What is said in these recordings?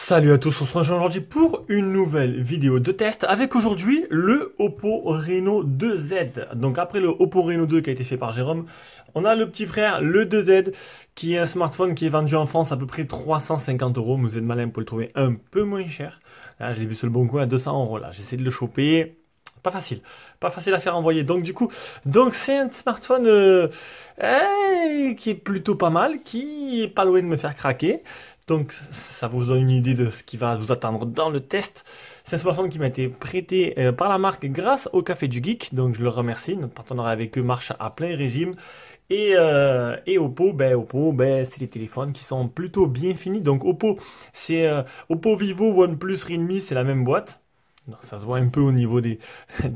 Salut à tous, on se rejoint aujourd'hui pour une nouvelle vidéo de test avec aujourd'hui le Oppo Reno 2Z. Donc après le Oppo Reno 2 qui a été fait par Jérôme, on a le petit frère, le 2Z, qui est un smartphone qui est vendu en France à peu près 350 €. Vous êtes malin pour le trouver un peu moins cher. Là, je l'ai vu sur le bon coin à 200 €. Là, j'essaie de le choper. Pas facile à faire envoyer. Donc du coup, c'est un smartphone qui est plutôt pas mal, qui est pas loin de me faire craquer. Donc ça vous donne une idée de ce qui va vous attendre dans le test. C'est un smartphone qui m'a été prêté par la marque grâce au Café du Geek. Donc je le remercie. Notre partenariat avec eux marche à plein régime. Et Oppo, c'est les téléphones qui sont plutôt bien finis. Donc Oppo, c'est Oppo, Vivo, OnePlus, Realme, c'est la même boîte. Non, ça se voit un peu au niveau des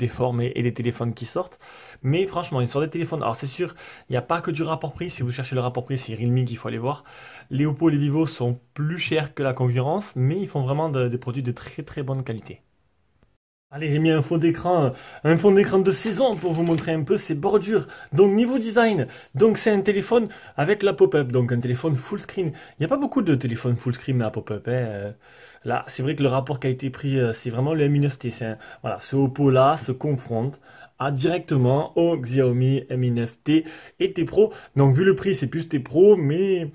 formes et des téléphones qui sortent. Mais franchement, sur des téléphones, alors c'est sûr, il n'y a pas que du rapport prix. Si vous cherchez le rapport prix, c'est Realme qu'il faut aller voir. Les Oppo et les Vivo sont plus chers que la concurrence, mais ils font vraiment des produits de très très bonne qualité. Allez, j'ai mis un fond d'écran de saison pour vous montrer un peu ses bordures. Donc niveau design, donc c'est un téléphone avec la pop-up, donc un téléphone full screen. Il n'y a pas beaucoup de téléphones full screen à pop-up. Là, c'est vrai que le rapport qui a été pris, c'est vraiment le Mi 9T. Voilà, ce Oppo-là se confronte directement au Xiaomi Mi 9T et T Pro. Donc vu le prix, c'est plus T Pro, mais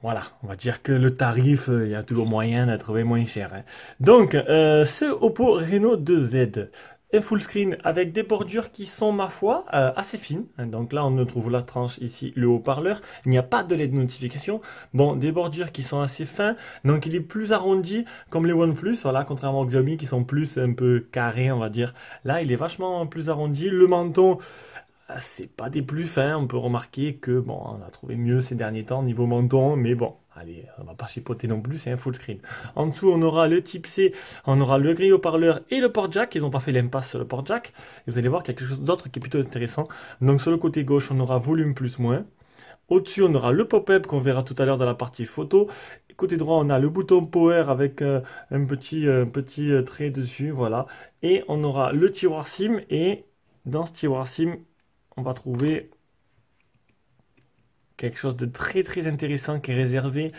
voilà, on va dire que le tarif, il y a toujours moyen de trouver moins cher, hein. Donc, ce Oppo Reno 2Z, un full screen avec des bordures qui sont, ma foi, assez fines. Donc là, on trouve la tranche ici, le haut-parleur. Il n'y a pas de LED notification. Bon, des bordures qui sont assez fins. Donc, il est plus arrondi, comme les OnePlus. Voilà, contrairement aux Xiaomi qui sont plus un peu carrés, on va dire. Là, il est vachement plus arrondi. Le menton, c'est pas des plus fins, on peut remarquer que bon, on a trouvé mieux ces derniers temps niveau menton, mais bon, allez, on va pas chipoter non plus, c'est un full screen. En dessous, on aura le type C, on aura le grille haut-parleur et le port jack. Ils n'ont pas fait l'impasse sur le port jack. Et vous allez voir quelque chose d'autre qui est plutôt intéressant. Donc sur le côté gauche, on aura volume plus moins. Au-dessus, on aura le pop-up qu'on verra tout à l'heure dans la partie photo. Côté droit, on a le bouton power avec un petit trait dessus, voilà. Et on aura le tiroir SIM, et dans ce tiroir SIM, on va trouver quelque chose de très très intéressant qui est réservé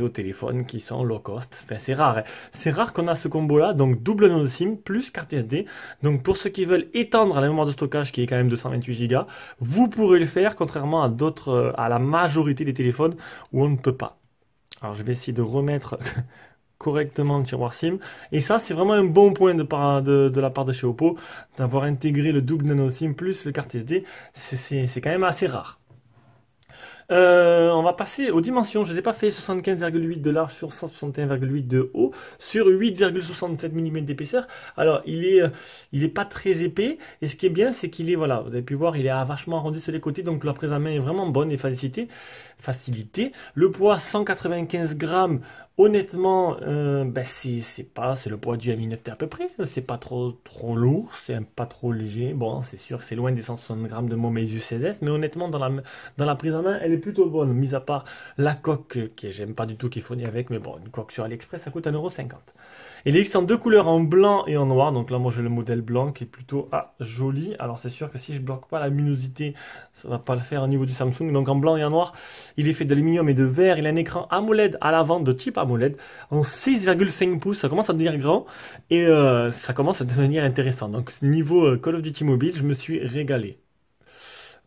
aux téléphones qui sont low cost. Enfin, c'est rare, hein. C'est rare qu'on a ce combo là, donc double node SIM plus carte SD. Donc pour ceux qui veulent étendre la mémoire de stockage qui est quand même de 128 Go, vous pourrez le faire, contrairement à d'autres, à la majorité des téléphones où on ne peut pas. Alors je vais essayer de remettre correctement le tiroir SIM, et ça c'est vraiment un bon point de la part de chez Oppo d'avoir intégré le double nano SIM plus le carte SD. C'est quand même assez rare. On va passer aux dimensions. Je ne les ai pas fait 75,8 de large sur 161,8 de haut sur 8,67 mm d'épaisseur. Alors il est pas très épais, et ce qui est bien, c'est qu'il est, voilà, vous avez pu voir, il est vachement arrondi sur les côtés, donc la prise en main est vraiment bonne et facilité. Le poids 195 grammes. Honnêtement, c'est le poids du Mi 9T à peu près. C'est pas trop lourd, c'est pas trop léger. Bon, c'est sûr que c'est loin des 160 grammes de mon Meizu 16S, mais honnêtement, dans la prise en main, elle est plutôt bonne, mis à part la coque, que j'aime pas du tout, qui est fournie avec, mais bon, une coque sur AliExpress, ça coûte 1,50 €. Il existe en deux couleurs, en blanc et en noir. Donc là, moi, j'ai le modèle blanc qui est plutôt joli. Alors, c'est sûr que si je bloque pas la luminosité, ça va pas le faire au niveau du Samsung. Donc, en blanc et en noir, il est fait d'aluminium et de verre. Il a un écran AMOLED à l'avant de type AMOLED en 6,5 pouces. Ça commence à devenir grand, et ça commence à devenir intéressant. Donc, niveau Call of Duty mobile, je me suis régalé.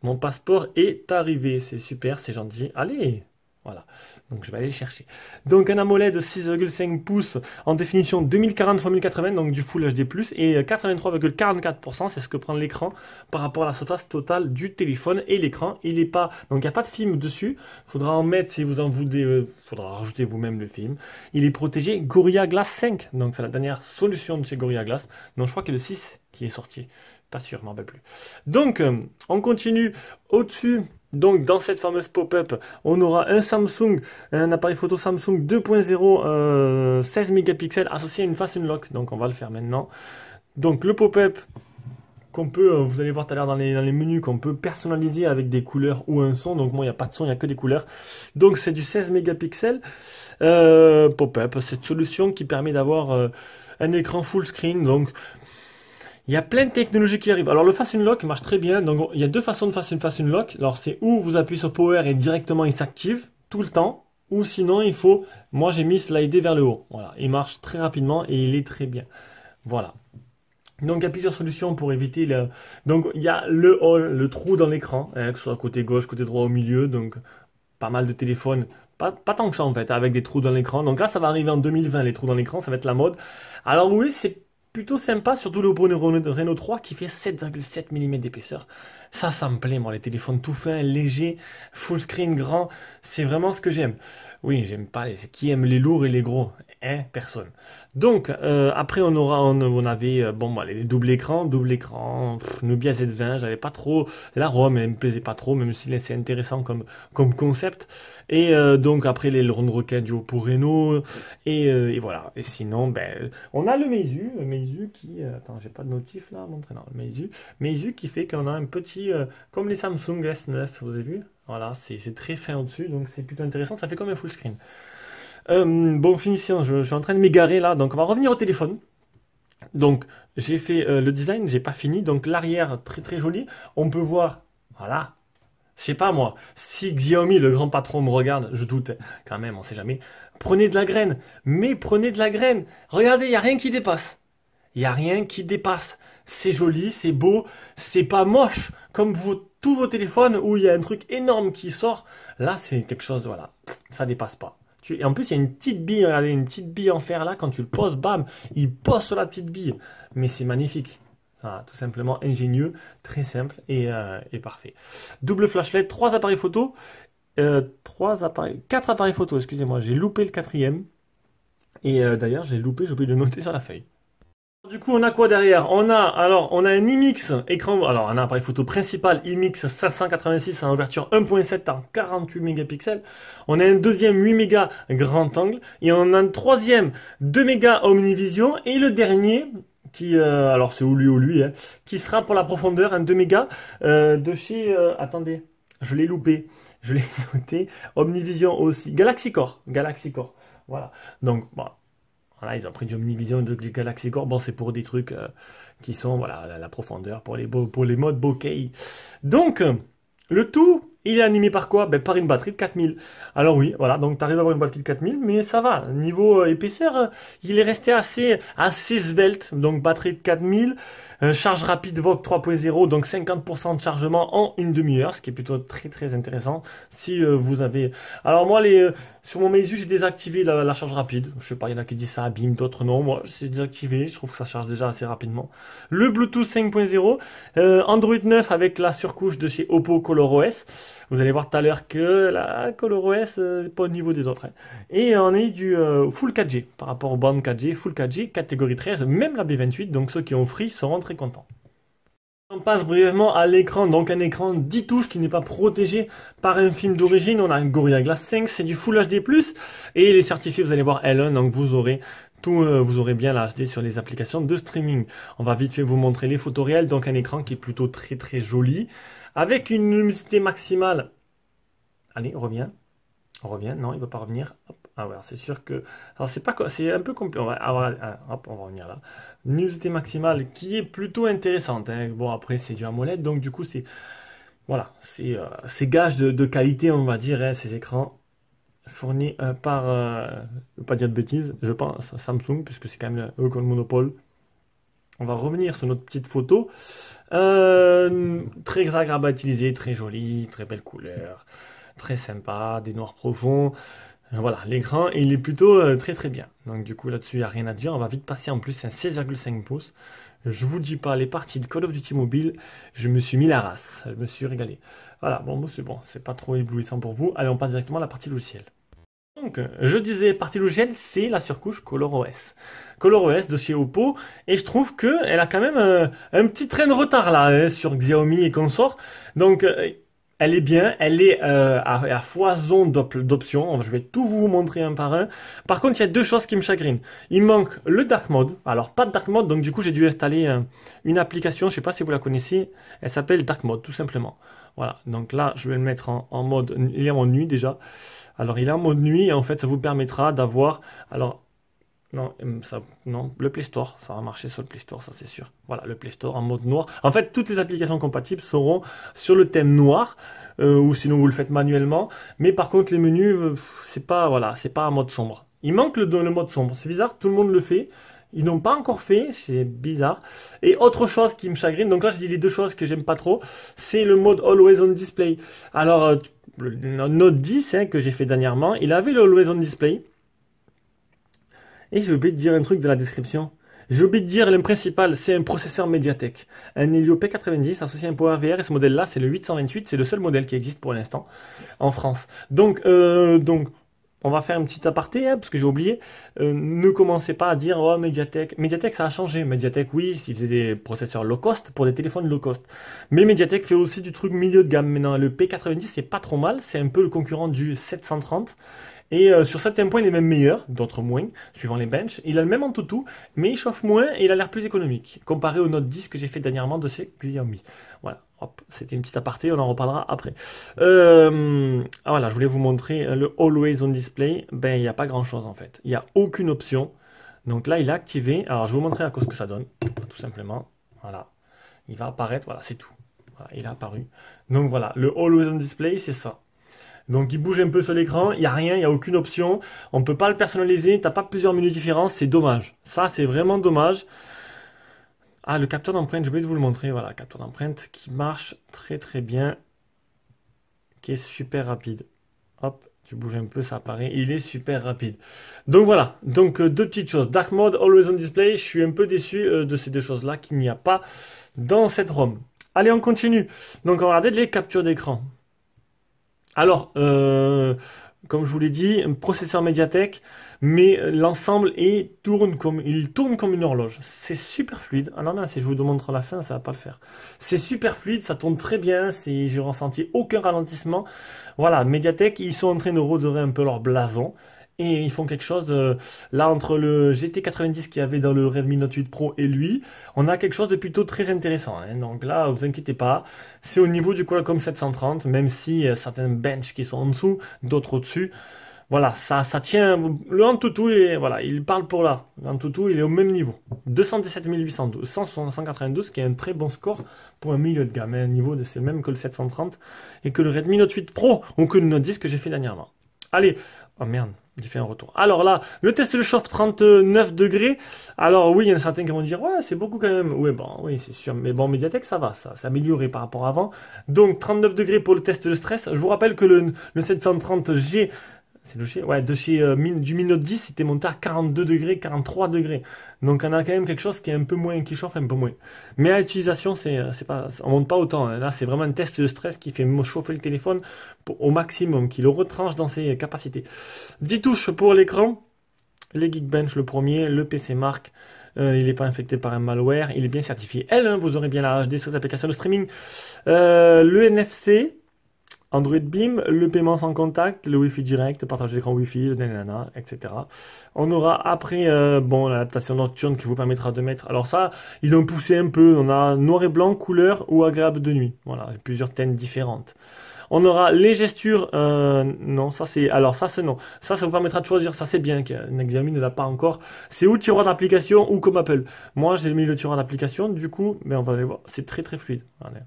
Mon passeport est arrivé. C'est super, c'est gentil. Allez! Voilà, donc je vais aller le chercher. Donc un AMOLED 6,5 pouces en définition 2040x1080, donc du Full HD+, et 83,44%, c'est ce que prend l'écran par rapport à la surface totale du téléphone. Et l'écran, il est pas, donc il n'y a pas de film dessus, faudra en mettre si vous en voulez, faudra rajouter vous-même le film. Il est protégé Gorilla Glass 5, donc c'est la dernière solution de chez Gorilla Glass. Non, je crois que le 6 qui est sorti, pas sûr, je m'en rappelle plus. Donc on continue au-dessus. Donc dans cette fameuse pop-up, on aura un appareil photo Samsung 2.0 16 mégapixels associé à une Face Unlock. Donc on va le faire maintenant. Donc le pop-up qu'on peut, vous allez voir tout à l'heure dans les menus, qu'on peut personnaliser avec des couleurs ou un son. Donc moi il n'y a pas de son, il n'y a que des couleurs. Donc c'est du 16 mégapixels pop-up, cette solution qui permet d'avoir un écran full screen. Donc il y a plein de technologies qui arrivent. Alors le Face Unlock marche très bien. Donc il y a deux façons de faire une Face Unlock. Alors c'est où vous appuyez sur Power et directement il s'active tout le temps. ou sinon il faut, moi j'ai mis slider vers le haut. Voilà, il marche très rapidement et il est très bien. Voilà. Donc il y a plusieurs solutions pour éviter le... Donc il y a le hole, le trou dans l'écran, hein, que ce soit côté gauche, côté droit, au milieu. Donc pas mal de téléphones, pas tant que ça en fait, avec des trous dans l'écran. Donc là ça va arriver en 2020, les trous dans l'écran, ça va être la mode. Alors oui, c'est plutôt sympa, surtout le Reno 3 qui fait 7,7 mm d'épaisseur. Ça me plaît, moi, les téléphones tout fins, légers, full screen, grand. C'est vraiment ce que j'aime. Oui, j'aime pas les... Qui aime les lourds et les gros? Hein, personne. Donc, après, on avait, bon, bah, les double écran, Nubia Z20, j'avais pas trop, la ROM, elle me plaisait pas trop, même si c'est intéressant comme concept. Et donc, après, les Ronde Requin du Oppo Reno, et voilà. Et sinon, ben, on a le Meizu qui, attends, j'ai pas de notif là à montrer, non, le Meizu qui fait qu'on a un petit, comme les Samsung S9, vous avez vu? Voilà, c'est très fin au-dessus, donc c'est plutôt intéressant, ça fait comme un full screen. Bon, finition, je suis en train de m'égarer là, donc on va revenir au téléphone. Donc, j'ai fait le design, j'ai pas fini, donc l'arrière, très très joli. On peut voir, voilà, je sais pas moi, si Xiaomi, le grand patron, me regarde, je doute, quand même, on sait jamais. Prenez de la graine, mais prenez de la graine. Regardez, il n'y a rien qui dépasse. Il n'y a rien qui dépasse. C'est joli, c'est beau, c'est pas moche, comme tous vos téléphones où il y a un truc énorme qui sort. Là, c'est quelque chose, voilà, ça dépasse pas. Et en plus, il y a une petite bille, regardez, une petite bille en fer là, quand tu le poses, bam, il pose sur la petite bille. Mais c'est magnifique. Voilà, tout simplement ingénieux, très simple et parfait. Double flashlight, 3 appareils photo, 4 appareils photo, excusez-moi, j'ai loupé le quatrième. Et d'ailleurs, j'ai oublié de le noter sur la feuille. Du coup, on a quoi derrière? On a un IMX écran, alors on a un appareil photo principal IMX 586 en ouverture 1.7 en 48 mégapixels. On a un deuxième 8 mégas grand angle et on a un troisième 2 mégas omnivision et le dernier qui, alors c'est ou lui, hein, qui sera pour la profondeur un 2 mégas de chez, attendez, je l'ai loupé, je l'ai noté, Omnivision aussi, Galaxy Core, voilà. Donc, bon. Voilà, ils ont pris du Omnivision de Galaxy Core. Bon, c'est pour des trucs qui sont, voilà, la profondeur, pour les modes bokeh. Donc, le tout, il est animé par quoi? Ben, par une batterie de 4000. Alors oui, voilà, donc tu arrives à avoir une batterie de 4000, mais ça va. Niveau épaisseur, il est resté assez svelte. Donc, batterie de 4000, charge rapide VOOC 3.0, donc 50% de chargement en une demi-heure, ce qui est plutôt très très intéressant. Si vous avez... Alors moi, sur mon Meizu, j'ai désactivé la charge rapide. Je sais pas, il y en a qui disent ça abîme, d'autres non. Moi, j'ai désactivé. Je trouve que ça charge déjà assez rapidement. Le Bluetooth 5.0, Android 9 avec la surcouche de chez Oppo ColorOS. Vous allez voir tout à l'heure que la ColorOS n'est pas au niveau des autres, hein. Et on est du Full 4G par rapport aux bandes 4G, Full 4G, catégorie 13, même la B28. Donc ceux qui ont Free seront très contents. On passe brièvement à l'écran, donc un écran 10 touches qui n'est pas protégé par un film d'origine. On a un Gorilla Glass 5, c'est du Full HD+, et il est certifié, vous allez voir L1, donc vous aurez vous aurez bien la HD sur les applications de streaming. On va vite fait vous montrer les photos réelles, donc un écran qui est plutôt très très joli, avec une luminosité maximale. Allez, reviens. On revient, non, il ne va pas revenir. Hop. Ah ouais, c'est sûr que... Alors c'est pas c'est un peu compliqué. Hop, on va revenir là. Luminosité maximale qui est plutôt intéressante, hein. Bon, après c'est du AMOLED, donc du coup c'est... Voilà, c'est gage de qualité, on va dire, hein, ces écrans fournis par... je ne veux pas dire de bêtises, je pense Samsung, puisque c'est quand même eux qui ont le monopole. On va revenir sur notre petite photo. Très agréable à utiliser, très jolie, très belle couleur. Très sympa, des noirs profonds. Voilà, l'écran, il est plutôt très très bien. Donc du coup là-dessus, il n'y a rien à dire. On va vite passer en plus, c'est un 16,5 pouces. Je vous dis pas, les parties de Call of Duty Mobile, je me suis mis la race. Je me suis régalé. Voilà, bon, c'est bon, c'est pas trop éblouissant pour vous. Allez, on passe directement à la partie logicielle. Donc, je disais, partie logicielle, c'est la surcouche ColorOS. ColorOS de chez Oppo, et je trouve qu'elle a quand même un petit train de retard là, hein, sur Xiaomi et consorts. Donc, elle est bien, elle est à foison d'options. Je vais tout vous montrer un par un. Par contre, il y a deux choses qui me chagrinent. Il manque le Dark Mode. Alors, pas de Dark Mode, donc du coup, j'ai dû installer une application. Je ne sais pas si vous la connaissez. Elle s'appelle Dark Mode, tout simplement. Voilà, donc là, je vais le mettre en mode... Il est en mode nuit déjà. Alors, il est en mode nuit et en fait, ça vous permettra d'avoir... Alors, non, non, le Play Store, ça va marcher sur le Play Store, ça c'est sûr. Voilà, le Play Store en mode noir. En fait, toutes les applications compatibles seront sur le thème noir. ou sinon vous le faites manuellement. Mais par contre, les menus, c'est pas, voilà, c'est pas un mode sombre. Il manque le mode sombre. C'est bizarre, tout le monde le fait. Ils n'ont pas encore fait, c'est bizarre. Et autre chose qui me chagrine, donc là je dis les deux choses que j'aime pas trop, c'est le mode Always on Display. Alors, le Note 10 hein, que j'ai fait dernièrement, il avait le Always on Display. Et j'ai oublié de dire un truc de la description. J'ai oublié de dire le principal, c'est un processeur Mediatek. Un Helio P90 associé à un PowerVR, et ce modèle-là, c'est le 828, c'est le seul modèle qui existe pour l'instant en France. Donc, on va faire une petite aparté, hein, parce que j'ai oublié. Ne commencez pas à dire, oh, Mediatek. Mediatek, ça a changé. Mediatek, oui, ils faisaient des processeurs low cost pour des téléphones low cost. Mais Mediatek fait aussi du truc milieu de gamme. Maintenant, le P90, c'est pas trop mal. C'est un peu le concurrent du 730. Et sur certains points, il est même meilleur, d'autres moins, suivant les benches. Il a le même Antutu, mais il chauffe moins et il a l'air plus économique, comparé au Note 10 que j'ai fait dernièrement de chez Xiaomi. Voilà, hop, c'était une petite aparté, on en reparlera après. Voilà, je voulais vous montrer le Always on Display. Ben, il n'y a pas grand-chose en fait. Il n'y a aucune option. Donc là, il est activé. Alors, je vais vous montrer à cause que ça donne, tout simplement. Voilà, il va apparaître, voilà, c'est tout. Voilà, il a apparu. Donc voilà, le Always on Display, c'est ça. Donc il bouge un peu sur l'écran, il n'y a rien, il n'y a aucune option, on ne peut pas le personnaliser, tu n'as pas plusieurs menus différents, c'est dommage. Ça c'est vraiment dommage. Ah, le capteur d'empreinte, j'ai oublié de vous le montrer, voilà, capteur d'empreinte qui marche très très bien, qui est super rapide. Hop, tu bouges un peu, ça apparaît, il est super rapide. Donc voilà, donc deux petites choses. Dark Mode, Always on Display, je suis un peu déçu de ces deux choses-là qu'il n'y a pas dans cette ROM. Allez, on continue. Donc on va regarder les captures d'écran. Alors, comme je vous l'ai dit, un processeur Mediatek, mais l'ensemble il tourne comme une horloge. C'est super fluide. Ah non, non, si je vous montre à la fin, ça va pas le faire. C'est super fluide, ça tourne très bien, j'ai ressenti aucun ralentissement. Voilà, Mediatek, ils sont en train de redorer un peu leur blason. Et ils font quelque chose de... Là, entre le GT90 qu'il y avait dans le Redmi Note 8 Pro et lui, on a quelque chose de plutôt très intéressant. Hein. Donc là, vous inquiétez pas, c'est au niveau du Qualcomm 730, même si certains benches qui sont en dessous, d'autres au-dessus. Voilà, ça tient... Le Antutu, voilà, il parle pour là. L'Antutu, il est au même niveau. 217 812, 192, qui est un très bon score pour un milieu de gamme. Un niveau, c'est le même que le 730 et que le Redmi Note 8 Pro, ou que le Note 10 que j'ai fait dernièrement. Allez, oh merde, j'ai fait un retour. Alors là, le test de chauffe 39 degrés. Alors oui, il y en a certains qui vont dire, ouais, c'est beaucoup quand même. Oui, bon, oui, c'est sûr. Mais bon, Mediatek, ça va, ça s'est amélioré par rapport à avant. Donc, 39 degrés pour le test de stress. Je vous rappelle que le 730G, c'est le G, ouais, du Mi Note 10, c'était monté à 42 degrés, 43 degrés. Donc, on a quand même quelque chose qui est un peu moins, qui chauffe un peu moins. Mais à l'utilisation, on monte pas autant. Hein. Là, c'est vraiment un test de stress qui fait chauffer le téléphone au maximum, qui le retranche dans ses capacités. 10 touches pour l'écran. Les Geekbench, le premier, le PC Mark. Il n'est pas infecté par un malware. Il est bien certifié L1. Vous aurez bien la HD sur les applications de streaming. Le NFC. Android Beam, le paiement sans contact, le Wi-Fi direct, partage d'écran Wi-Fi, le nanana, etc. On aura après, bon, l'adaptation nocturne qui vous permettra de mettre. Alors ça, ils l'ont poussé un peu. On a noir et blanc, couleur ou agréable de nuit. Voilà, plusieurs teintes différentes. On aura les gestures. Non, ça c'est. Alors ça c'est non. Ça vous permettra de choisir. Ça c'est bien. Xiaomi ne l'a pas encore. C'est ou tiroir d'application ou comme Apple. Moi j'ai mis le tiroir d'application. Du coup, mais on va aller voir. C'est très très fluide. Allez.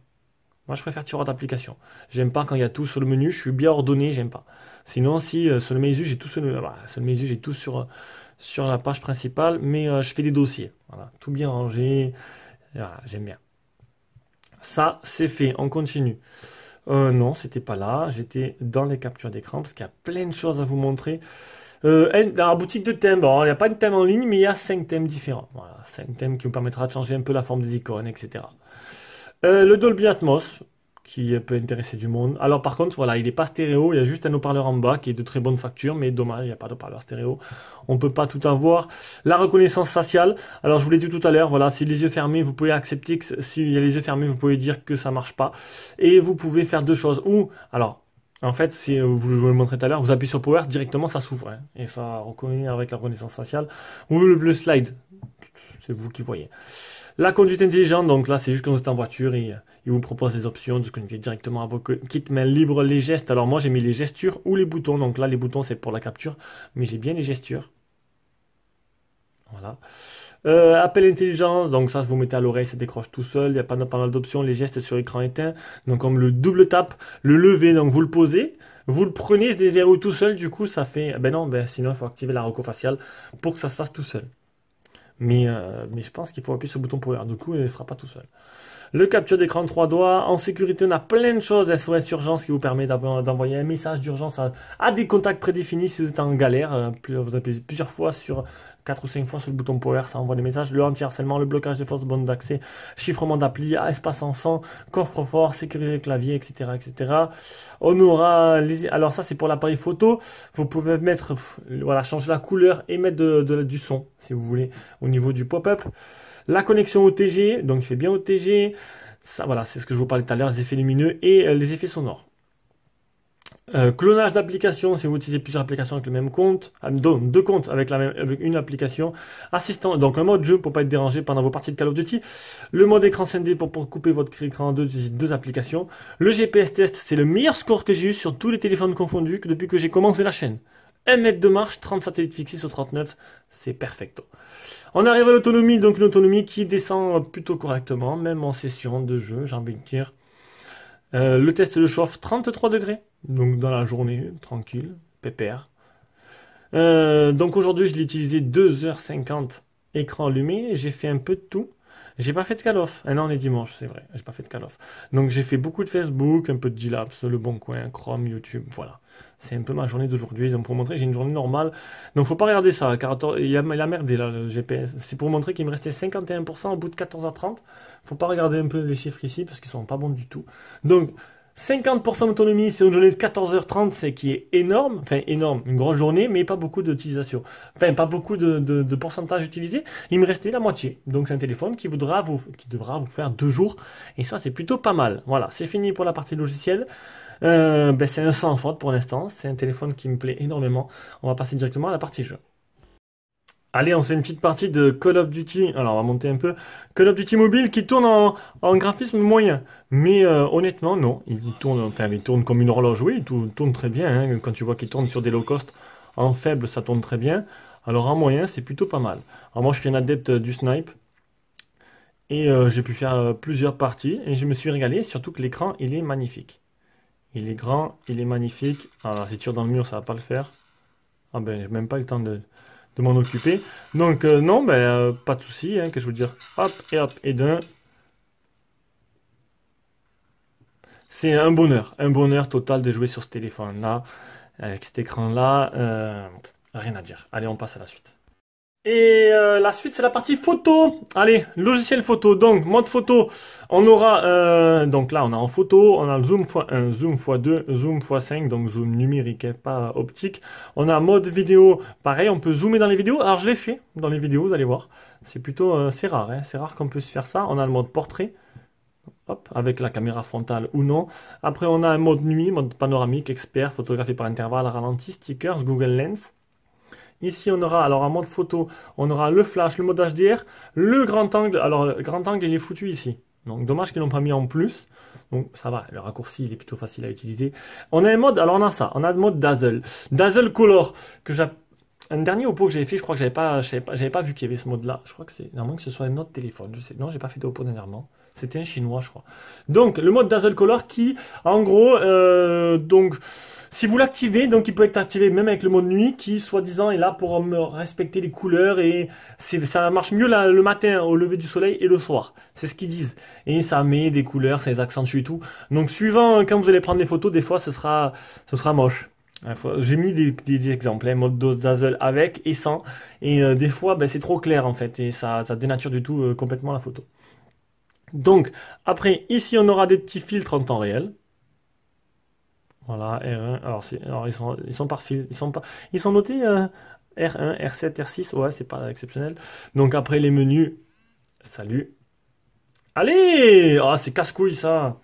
Moi, je préfère tiroir d'application. J'aime pas quand il y a tout sur le menu. Je suis bien ordonné, j'aime pas. Sinon, si sur le Meizu, j'ai tout sur le Meizu, j'ai tout sur la page principale, mais je fais des dossiers. Voilà, tout bien rangé. Voilà, j'aime bien. Ça, c'est fait. On continue. Non, c'était pas là. J'étais dans les captures d'écran parce qu'il y a plein de choses à vous montrer. Dans la boutique de thèmes, bon, il n'y a pas de thème en ligne, mais il y a 5 thèmes différents. Voilà, 5 thèmes qui vous permettra de changer un peu la forme des icônes, etc. Le Dolby Atmos, qui peut intéresser du monde. Alors par contre, voilà, il n'est pas stéréo, il y a juste un haut-parleur en bas qui est de très bonne facture, mais dommage, il n'y a pas de haut-parleur stéréo. On ne peut pas tout avoir. La reconnaissance faciale, alors je vous l'ai dit tout à l'heure, voilà, si les yeux fermés, vous pouvez accepter que s'il y a les yeux fermés, vous pouvez dire que ça marche pas. Et vous pouvez faire deux choses. Ou, alors, en fait, si vous le montrez tout à l'heure, vous appuyez sur Power, directement ça s'ouvre. Hein, et ça reconnaît avec la reconnaissance faciale. Ou le slide, c'est vous qui voyez. La conduite intelligente, donc là c'est juste quand vous êtes en voiture et il vous propose des options de se connecter directement à vos kits main libre, les gestes. Alors moi j'ai mis les gestures ou les boutons, donc là les boutons c'est pour la capture, mais j'ai bien les gestures. Voilà. Appel intelligence, donc ça vous mettez à l'oreille, ça décroche tout seul, il y a pas mal d'options, les gestes sur écran éteint, donc comme le double tap, le lever, donc vous le posez, vous le prenez, il se déverrouille tout seul, du coup ça fait, ben non, ben sinon il faut activer la reco faciale pour que ça se fasse tout seul. Mais je pense qu'il faut appuyer sur le bouton power, du coup il ne se fera pas tout seul. Le capture d'écran 3 doigts. En sécurité, on a plein de choses. SOS Urgence qui vous permet d'envoyer un message d'urgence à des contacts prédéfinis si vous êtes en galère. Vous appuyez plusieurs fois sur 4 ou 5 fois sur le bouton power, ça envoie des messages. Le anti-harcèlement, le blocage des fausses bandes d'accès, chiffrement d'appli, espace enfant, coffre-fort, sécurité clavier, etc., etc. On aura alors ça c'est pour l'appareil photo. Vous pouvez mettre, voilà, changer la couleur et mettre du son si vous voulez au niveau du pop-up. La connexion OTG, donc il fait bien OTG. Ça, voilà, c'est ce que je vous parlais tout à l'heure, les effets lumineux et les effets sonores. Clonage d'applications, si vous utilisez plusieurs applications avec le même compte, donc deux comptes avec une application. Assistant, donc un mode jeu pour pas être dérangé pendant vos parties de Call of Duty. Le mode écran scindé pour couper votre écran en deux applications. Le GPS test, c'est le meilleur score que j'ai eu sur tous les téléphones confondus depuis que j'ai commencé la chaîne. 1 mètre de marche, 30 satellites fixés sur 39, c'est perfecto. On arrive à l'autonomie, donc une autonomie qui descend plutôt correctement, même en session de jeu, j'ai envie de dire. Le test de chauffe 33 degrés, donc dans la journée, tranquille, pépère. Donc aujourd'hui, je l'ai utilisé 2h50 écran allumé, j'ai fait un peu de tout. J'ai pas fait de call-off. Ah non, on est dimanche, c'est vrai. J'ai pas fait de call-off. Donc j'ai fait beaucoup de Facebook, un peu de G-Labs, Le Bon Coin, Chrome, YouTube, voilà. C'est un peu ma journée d'aujourd'hui. Donc pour montrer que j'ai une journée normale. Donc faut pas regarder ça, car il a merdé là, le GPS. C'est pour montrer qu'il me restait 51% au bout de 14h30. Faut pas regarder un peu les chiffres ici, parce qu'ils sont pas bons du tout. Donc 50% d'autonomie sur une journée de 14h30, c'est qui est énorme, enfin énorme, une grosse journée, mais pas beaucoup d'utilisation. Enfin, pas beaucoup de pourcentage utilisé. Il me restait la moitié. Donc c'est un téléphone qui devra vous faire 2 jours. Et ça, c'est plutôt pas mal. Voilà, c'est fini pour la partie logicielle. C'est un sans faute pour l'instant. C'est un téléphone qui me plaît énormément. On va passer directement à la partie jeu. Allez, on fait une petite partie de Call of Duty. Alors, on va monter un peu. Call of Duty mobile qui tourne en graphisme moyen. Mais honnêtement, non. Il tourne comme une horloge. Oui, il tourne très bien. Hein. Quand tu vois qu'il tourne sur des low cost en faible, ça tourne très bien. Alors, en moyen, c'est plutôt pas mal. Alors, moi, je suis un adepte du snipe. Et j'ai pu faire plusieurs parties. Et je me suis régalé. Surtout que l'écran, il est magnifique. Il est grand, il est magnifique. Alors, si tu tires dans le mur, ça va pas le faire. Ah ben, j'ai même pas eu le temps de m'en occuper. Donc non, pas de souci, hein, que je veux dire. Hop, et d'un. C'est un bonheur total de jouer sur ce téléphone-là, avec cet écran-là. Rien à dire. Allez, on passe à la suite. Et la suite, c'est la partie photo. Allez, logiciel photo. Donc, mode photo, on aura, donc là, on a en photo, on a le zoom x1, zoom x2, zoom x5, donc zoom numérique, hein, pas optique. On a mode vidéo, pareil, on peut zoomer dans les vidéos. Alors, je l'ai fait dans les vidéos, vous allez voir. C'est plutôt, c'est rare, hein, c'est rare qu'on puisse faire ça. On a le mode portrait, hop, avec la caméra frontale ou non. Après, on a un mode nuit, mode panoramique, expert, photographie par intervalle, ralenti, stickers, Google Lens. Ici, on aura, alors en mode photo, on aura le flash, le mode HDR, le grand angle. Alors, le grand angle, il est foutu ici. Donc, dommage qu'ils l'ont pas mis en plus. Donc, ça va, le raccourci, il est plutôt facile à utiliser. On a un mode, alors on a ça, on a le mode Dazzle. Dazzle Color, que j'ai... Un dernier Oppo que j'avais fait, je crois que j'avais pas vu qu'il y avait ce mode-là. Je crois que c'est, normalement que ce soit un autre téléphone. Je sais, non, j'ai pas fait de Oppo dernièrement. C'était un chinois, je crois. Donc, le mode Dazzle Color qui, en gros, donc... Si vous l'activez, donc il peut être activé même avec le mode nuit qui, soi-disant, est là pour respecter les couleurs et ça marche mieux là, le matin au lever du soleil et le soir. C'est ce qu'ils disent. Et ça met des couleurs, ça les accentue et tout. Donc suivant quand vous allez prendre des photos, des fois ce sera moche. J'ai mis des exemples, hein, mode dazzle avec et sans. Et des fois, c'est trop clair en fait et ça dénature du tout complètement la photo. Donc après, ici on aura des petits filtres en temps réel. Voilà, R1. Alors ils sont par fil. Ils sont notés R1, R7, R6. Ouais, c'est pas exceptionnel. Donc après les menus. Salut. Allez! Ah, c'est casse-couille ça.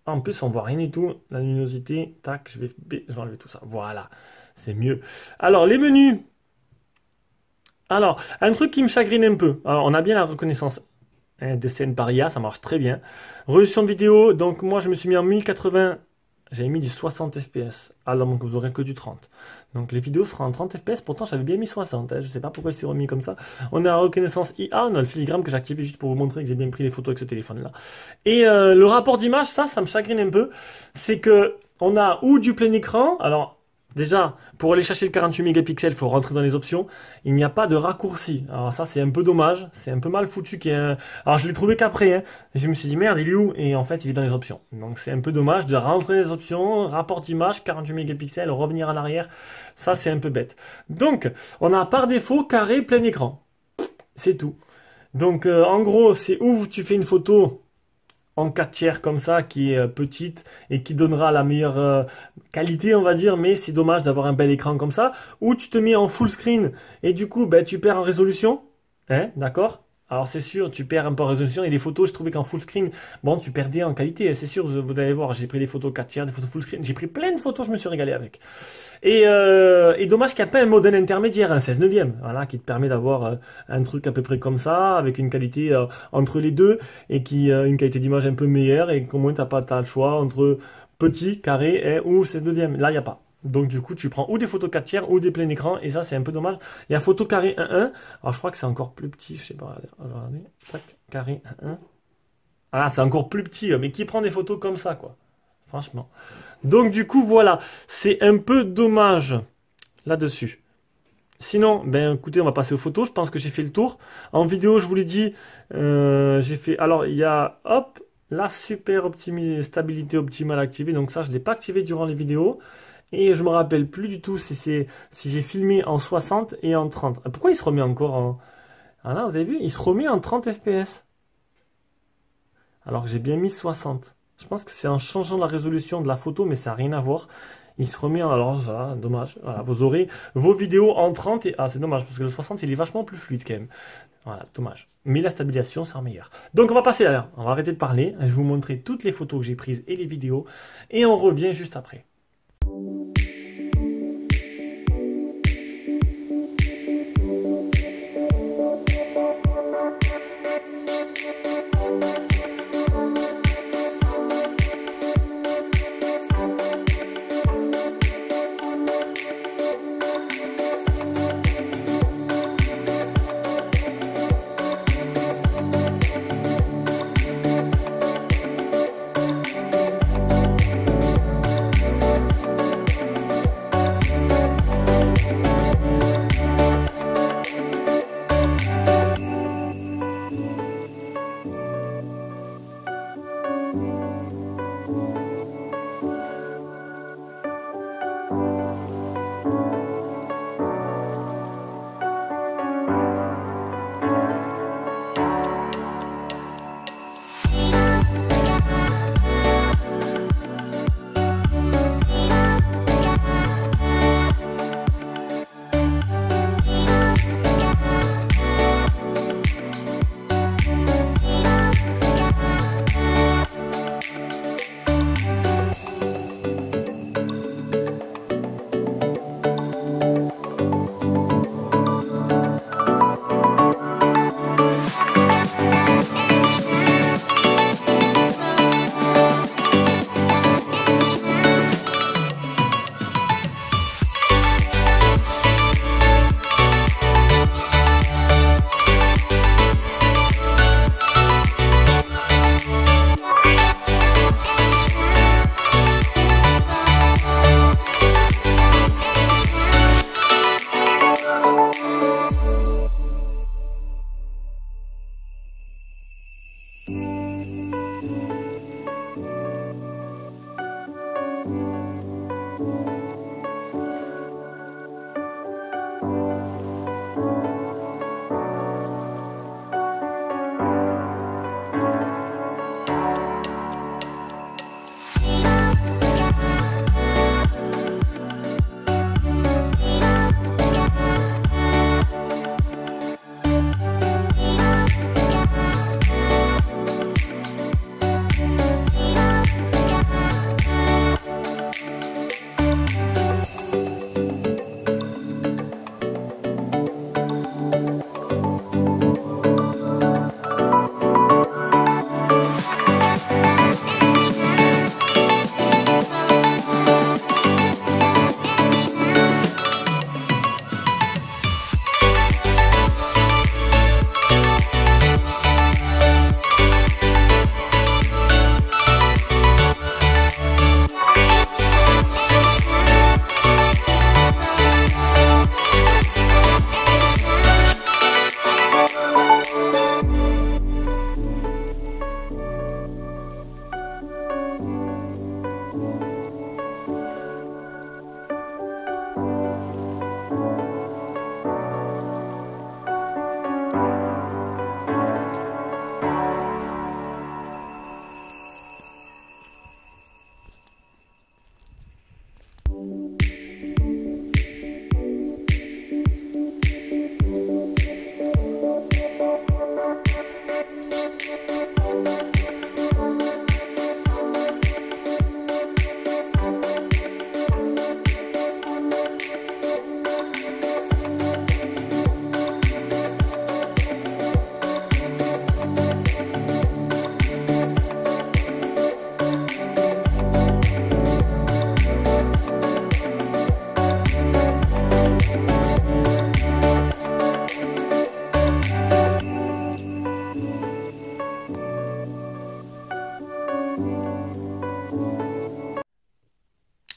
En plus, on voit rien du tout. La luminosité. Tac, je vais enlever tout ça. Voilà. C'est mieux. Alors, les menus. Alors, un truc qui me chagrine un peu. Alors, on a bien la reconnaissance des scènes par IA. Ça marche très bien. Résolution de vidéo. Donc, moi, je me suis mis en 1080 j'avais mis du 60 fps. Alors donc vous aurez que du 30. Donc les vidéos seront en 30 fps, pourtant j'avais bien mis 60. Hein. Je sais pas pourquoi il s'est remis comme ça. On a la reconnaissance IA, on a le filigrane que j'ai activé juste pour vous montrer que j'ai bien pris les photos avec ce téléphone-là. Et le rapport d'image, ça me chagrine un peu. C'est que on a ou du plein écran, alors... Déjà, pour aller chercher le 48 mégapixels, il faut rentrer dans les options. Il n'y a pas de raccourci. Alors ça, c'est un peu dommage. C'est un peu mal foutu. Alors je l'ai trouvé qu'après. Hein. Et je me suis dit, merde, il est où? Et en fait, il est dans les options. Donc c'est un peu dommage de rentrer dans les options, rapport d'image, 48 mégapixels, revenir en arrière. Ça, c'est un peu bête. Donc, on a par défaut carré plein écran. C'est tout. Donc, en gros, c'est où tu fais une photo en 4 tiers comme ça, qui est petite et qui donnera la meilleure qualité, on va dire, mais c'est dommage d'avoir un bel écran comme ça, ou tu te mets en full screen et du coup, ben, tu perds en résolution, hein, d'accord? Alors c'est sûr, tu perds un peu en résolution et les photos, je trouvais qu'en full screen, bon, tu perdais en qualité, c'est sûr, vous allez voir, j'ai pris des photos 4 tiers, des photos full screen, j'ai pris plein de photos, je me suis régalé avec. Et dommage qu'il n'y a pas un modèle intermédiaire, un 16 neuvième, voilà, qui te permet d'avoir un truc à peu près comme ça, avec une qualité entre les deux, et qui une qualité d'image un peu meilleure, et qu'au moins t'as le choix entre petit, carré, ou 16 neuvième. Là, il n'y a pas. Donc du coup, tu prends ou des photos 4 tiers ou des pleins écran, et ça, c'est un peu dommage. Il y a photo carré 1.1, alors je crois que c'est encore plus petit, je sais pas, regardez, tac, carré 1.1. Ah, c'est encore plus petit, mais qui prend des photos comme ça, quoi? Franchement. Donc du coup, voilà, c'est un peu dommage là-dessus. Sinon, ben écoutez, on va passer aux photos. Je pense que j'ai fait le tour. En vidéo, je vous l'ai dit, j'ai fait... Alors, il y a, hop, la super stabilité optimale activée. Donc ça, je ne l'ai pas activé durant les vidéos. Et je me rappelle plus du tout si j'ai filmé en 60 et en 30. Pourquoi il se remet encore en... Ah là, vous avez vu, il se remet en 30 fps. Alors que j'ai bien mis 60. Je pense que c'est en changeant la résolution de la photo, mais ça n'a rien à voir. Il se remet en... Alors, voilà, dommage. Voilà, vous aurez vos vidéos en 30 et... Ah, c'est dommage, parce que le 60, il est vachement plus fluide quand même. Voilà, dommage. Mais la stabilisation sera meilleure. Donc, on va passer à on va arrêter de parler. Je vais vous montrer toutes les photos que j'ai prises et les vidéos. Et on revient juste après.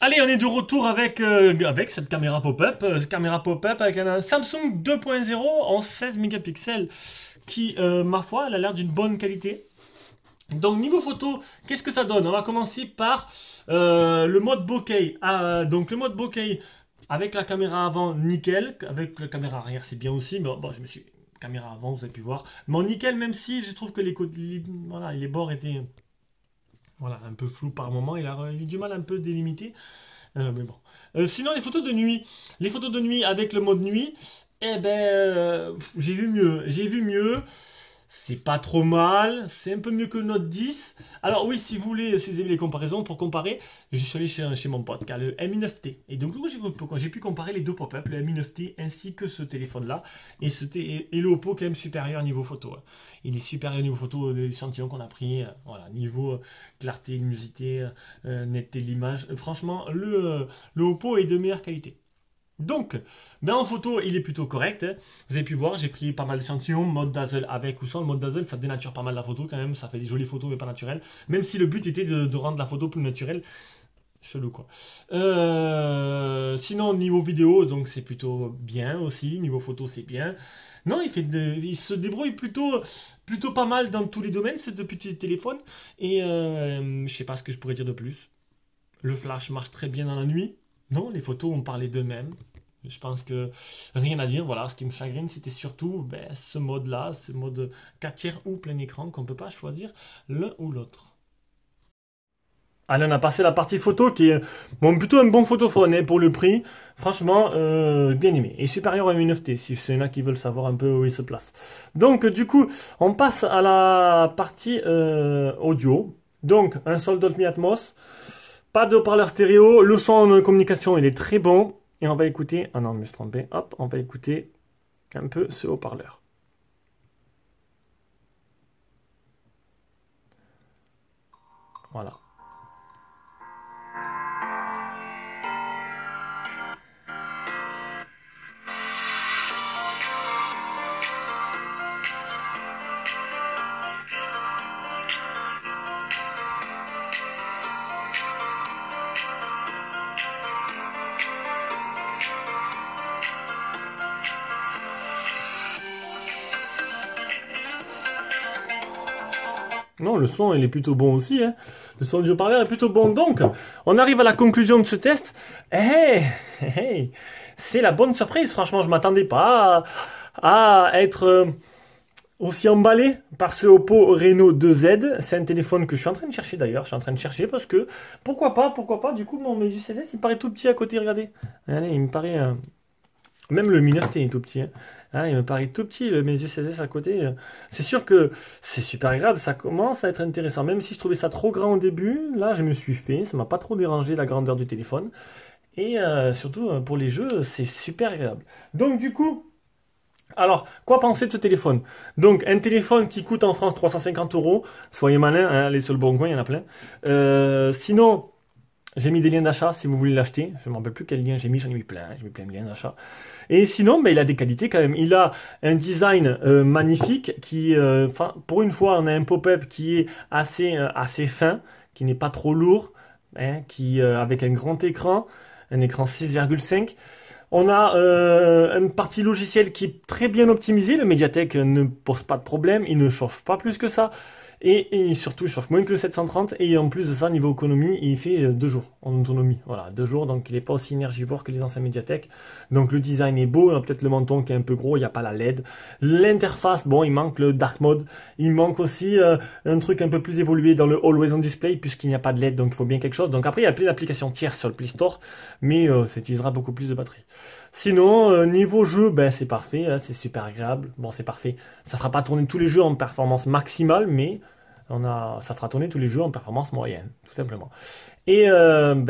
Allez, on est de retour avec cette caméra pop-up avec un Samsung 2.0 en 16 mégapixels qui, ma foi, elle a l'air d'une bonne qualité. Donc niveau photo, qu'est-ce que ça donne? On va commencer par le mode bokeh. Donc le mode bokeh avec la caméra avant, nickel. Avec la caméra arrière, c'est bien aussi. Mais bon, je me suis... Caméra avant, vous avez pu voir. Mais en nickel, même si je trouve que voilà, les bords étaient... Voilà, un peu flou par moment, il a eu du mal un peu délimité. Mais bon. Sinon, les photos de nuit. Les photos de nuit avec le mode nuit, eh ben, j'ai vu mieux. J'ai vu mieux. C'est pas trop mal. C'est un peu mieux que le Note 10. Alors oui, si vous voulez, si vous aimez les comparaisons, pour comparer, je suis allé chez mon pote qui a le Mi 9T. Et donc, j'ai pu comparer les deux pop-up, le Mi 9T ainsi que ce téléphone-là. Et le Oppo quand même supérieur niveau photo. Il est supérieur niveau photo de l'échantillon qu'on a pris. Voilà, niveau clarté, luminosité, netteté de l'image. Franchement, le Oppo est de meilleure qualité. Donc, ben en photo, il est plutôt correct. Vous avez pu voir, j'ai pris pas mal d'échantillons, mode dazzle avec ou sans. Le mode dazzle, ça dénature pas mal la photo quand même. Ça fait des jolies photos, mais pas naturelles. Même si le but était de rendre la photo plus naturelle. Chelou quoi. Sinon, niveau vidéo, donc c'est plutôt bien aussi. Niveau photo, c'est bien. Non, il se débrouille plutôt pas mal dans tous les domaines, ce petit téléphone. Et je sais pas ce que je pourrais dire de plus. Le flash marche très bien dans la nuit. Non, les photos ont parlé d'eux-mêmes. Je pense que rien à dire. Voilà, ce qui me chagrine, c'était surtout ce mode-là, ce mode 4 tiers ou plein écran, qu'on ne peut pas choisir l'un ou l'autre. Allez, on a passé la partie photo qui est plutôt un bon photophone hein, pour le prix. Franchement, bien aimé. Et supérieur à Mi 9T, si c'est là qui veulent savoir un peu où il se place. Donc, du coup, on passe à la partie audio. Donc, un son Dolby Atmos. Pas de haut-parleur stéréo. Le son de communication, il est très bon. Et on va écouter... Ah non, je me suis trompé. Hop, on va écouter un peu ce haut-parleur. Voilà. Non, le son, il est plutôt bon aussi. Hein. Le son du haut-parleur est plutôt bon. Donc, on arrive à la conclusion de ce test. Hey, hey, c'est la bonne surprise. Franchement, je ne m'attendais pas à être aussi emballé par ce Oppo Reno 2Z. C'est un téléphone que je suis en train de chercher d'ailleurs. Je suis en train de chercher parce que, pourquoi pas. Du coup, mon Meizu 16S, il me paraît tout petit à côté. Regardez. Allez, il me paraît... Même le Mi 9T est tout petit. Hein. Ah, il me paraît tout petit, le Meizu 16S à côté. C'est sûr que c'est super agréable, ça commence à être intéressant. Même si je trouvais ça trop grand au début, là je me suis fait, ça m'a pas trop dérangé la grandeur du téléphone. Et surtout pour les jeux, c'est super agréable. Donc du coup, alors, quoi penser de ce téléphone? Donc, un téléphone qui coûte en France 350 €. Soyez malin, hein, allez sur le bon coin, il y en a plein. Sinon... J'ai mis des liens d'achat si vous voulez l'acheter. Je ne me rappelle plus quel lien j'ai mis, j'en ai mis plein. J'ai mis plein de liens d'achat. Et sinon, il a des qualités quand même. Il a un design magnifique qui, pour une fois, on a un pop-up qui est assez fin, qui n'est pas trop lourd, hein, avec un grand écran, un écran 6,5. On a une partie logicielle qui est très bien optimisée. Le Mediatek ne pose pas de problème, il ne chauffe pas plus que ça. Et surtout, il chauffe moins que le 730. Et en plus de ça, niveau économie, il fait 2 jours en autonomie. Voilà, 2 jours. Donc, il n'est pas aussi énergivore que les anciens Mediatek. Donc, le design est beau. On a peut-être le menton qui est un peu gros. Il n'y a pas la LED. L'interface, bon, il manque le Dark Mode. Il manque aussi un truc un peu plus évolué dans le Always On Display, puisqu'il n'y a pas de LED. Donc, il faut bien quelque chose. Donc, après, il y a plein d'applications tierces sur le Play Store. Mais ça utilisera beaucoup plus de batterie. Sinon, niveau jeu, c'est parfait, hein, c'est super agréable. Bon, c'est parfait. Ça fera pas tourner tous les jeux en performance maximale, mais ça fera tourner tous les jeux en performance moyenne, tout simplement. Et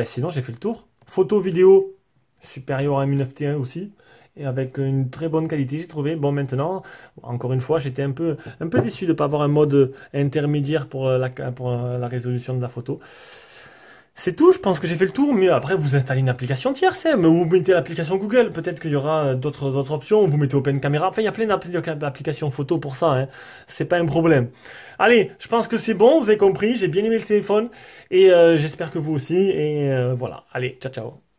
sinon, j'ai fait le tour. Photo, vidéo, supérieur à Mi 9T1 aussi, et avec une très bonne qualité, j'ai trouvé. Bon, maintenant, encore une fois, j'étais un peu déçu de ne pas avoir un mode intermédiaire pour la résolution de la photo. C'est tout, je pense que j'ai fait le tour, mais après vous installez une application tierce, hein, mais vous mettez l'application Google, peut-être qu'il y aura d'autres options, vous mettez Open Camera, enfin il y a plein d'applications photo pour ça, hein. C'est pas un problème. Allez, je pense que c'est bon, vous avez compris, j'ai bien aimé le téléphone, et j'espère que vous aussi, et voilà, allez, ciao ciao.